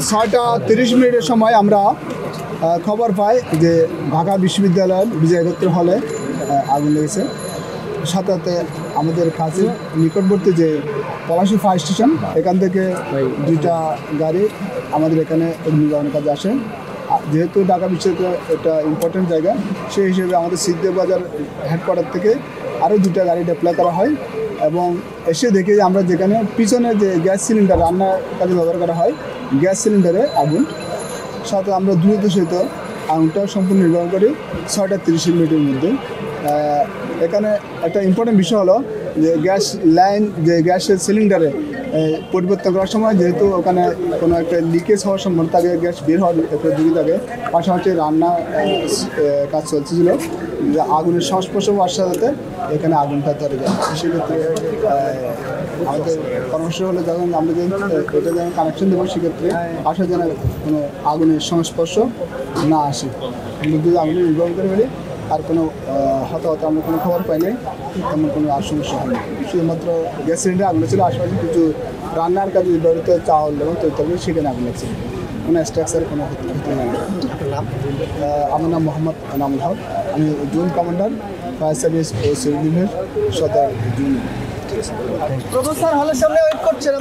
6টা 30 সময় আমরা খবর পাই যে ঢাকা বিশ্ববিদ্যালয়ের বিজয় গোত্র হলে আগুন লেগেছে। সাথে সাথে আমাদের কাছে নিকটবর্তী যে পলাশী ফায়ার স্টেশন, এখান থেকে 2টা গাড়ি আমাদের এখানে নিবারণের কাজে আসে। যেহেতু ঢাকা বিশ্ববিদ্যালয় একটা ইম্পর্টেন্ট জায়গা, সেই হিসেবে আমাদের সিদ্ধিবাজার হেডকোয়ার্টার থেকে আরও 2টা গাড়ি ডিপ্লয় করা হয় এবং এসে দেখে যে আমরা যেখানে পিছনে যে গ্যাস সিলিন্ডার রান্নার কাজে ব্যবহার করা হয়, গ্যাস সিলিন্ডারে আগুন। সাথে আমরা দ্রুত সহিত আগুনটা সম্পূর্ণ নির্বাহন করি 6টা 30 মধ্যে। এখানে একটা ইম্পর্টেন্ট বিষয় হলো যে গ্যাস লাইন, যে গ্যাসের সিলিন্ডারে পরিবর্তন করার সময় যেহেতু ওখানে কোনো একটা লিকেজ হওয়ার সম্ভাবনা থাকে, গ্যাস বের হওয়ার একটা ঝুঁকি থাকে, পাশাপাশি রান্না কাজ চলছিল, আগুনের সংস্পর্শ হওয়ার সাথে এখানে আগুনটা ধরে যায়। সেক্ষেত্রে আমাদের পরামর্শ হলো যখন আমরা এটা যখন কানেকশন দেবো, সেক্ষেত্রে আসা যেন কোনো আগুনের সংস্পর্শ না আসে। যদি আগুনের নির্ভর করে ফেলি আর কোনো হতাহত আমরা কোনো খবর পাই নাই, তেমন কোনো আর সমস্যা হয়নি। শুধুমাত্র গ্যাস সিলিন্ডার আগুন ছিল, আশেপাশে কিছু রান্নার কাজে ব্যবহৃত চাউল এবং তৈরি সেখানে আগুন লাগছে, কোনো স্ট্রাকচার কোনো ক্ষতি হয় না। আমার নাম মোহাম্মদ এনামুল হক, আমি জোন কমান্ডার ফায়ার সার্ভিস ও সিভিল ডিফেন্স সদর জোন। প্রফেসর হলের সামনে ওয়েট করছেন।